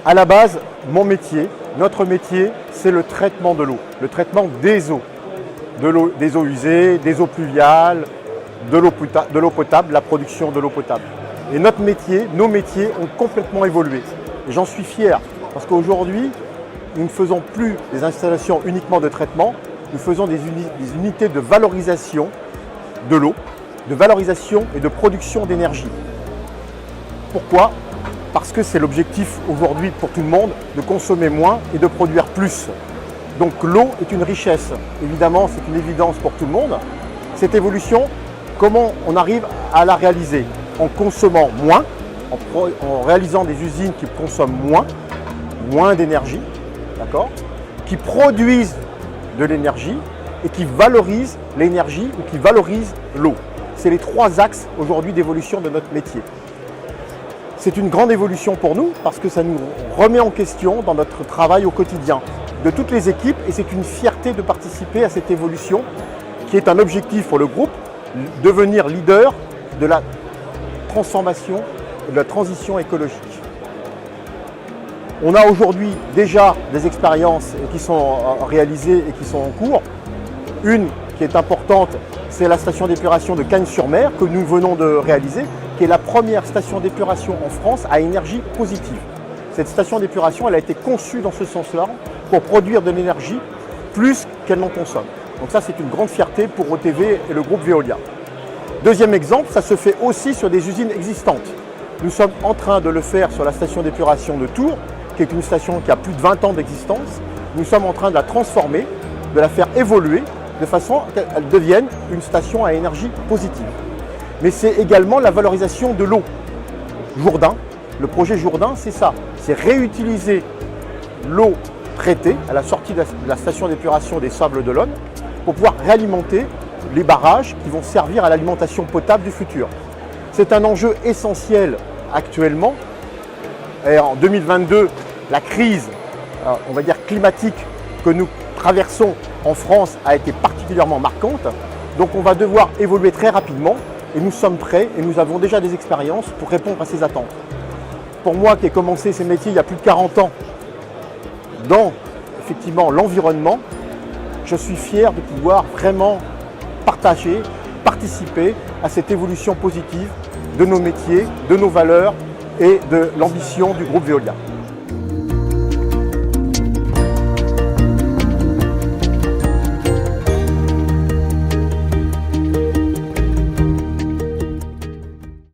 À la base, mon métier, notre métier, c'est le traitement de l'eau, le traitement des eaux, des eaux usées, des eaux pluviales, de l'eau potable, la production de l'eau potable. Et notre métier, nos métiers ont complètement évolué. Et j'en suis fier, parce qu'aujourd'hui, nous ne faisons plus des installations uniquement de traitement, nous faisons des unités de valorisation de l'eau, de valorisation et de production d'énergie. Pourquoi ? Parce que c'est l'objectif aujourd'hui pour tout le monde, de consommer moins et de produire plus. Donc l'eau est une richesse. Évidemment, c'est une évidence pour tout le monde. Cette évolution, comment on arrive à la réaliser? En consommant moins, en réalisant des usines qui consomment moins d'énergie, d'accord, qui produisent de l'énergie et qui valorisent l'énergie ou qui valorisent l'eau. C'est les trois axes aujourd'hui d'évolution de notre métier. C'est une grande évolution pour nous parce que ça nous remet en question dans notre travail au quotidien de toutes les équipes et c'est une fierté de participer à cette évolution qui est un objectif pour le groupe, devenir leader de la transformation, de la transition écologique. On a aujourd'hui déjà des expériences qui sont réalisées et qui sont en cours. Une qui est importante, c'est la station d'épuration de Cagnes-sur-Mer que nous venons de réaliser, qui est la première station d'épuration en France à énergie positive. Cette station d'épuration, elle a été conçue dans ce sens-là pour produire de l'énergie plus qu'elle n'en consomme. Donc ça, c'est une grande fierté pour OTV et le groupe Veolia. Deuxième exemple, ça se fait aussi sur des usines existantes. Nous sommes en train de le faire sur la station d'épuration de Tours, qui est une station qui a plus de 20 ans d'existence. Nous sommes en train de la transformer, de la faire évoluer de façon qu'elle devienne une station à énergie positive. Mais c'est également la valorisation de l'eau. Jourdain, le projet Jourdain, c'est ça. C'est réutiliser l'eau traitée à la sortie de la station d'épuration des Sables d'Olonne pour pouvoir réalimenter les barrages qui vont servir à l'alimentation potable du futur. C'est un enjeu essentiel actuellement. Et en 2022, la crise, on va dire climatique, que nous traversons en France a été particulièrement marquante. Donc on va devoir évoluer très rapidement et nous sommes prêts et nous avons déjà des expériences pour répondre à ces attentes. Pour moi qui ai commencé ces métiers il y a plus de 40 ans dans effectivement l'environnement, je suis fier de pouvoir vraiment partager, participer à cette évolution positive de nos métiers, de nos valeurs et de l'ambition du groupe Veolia.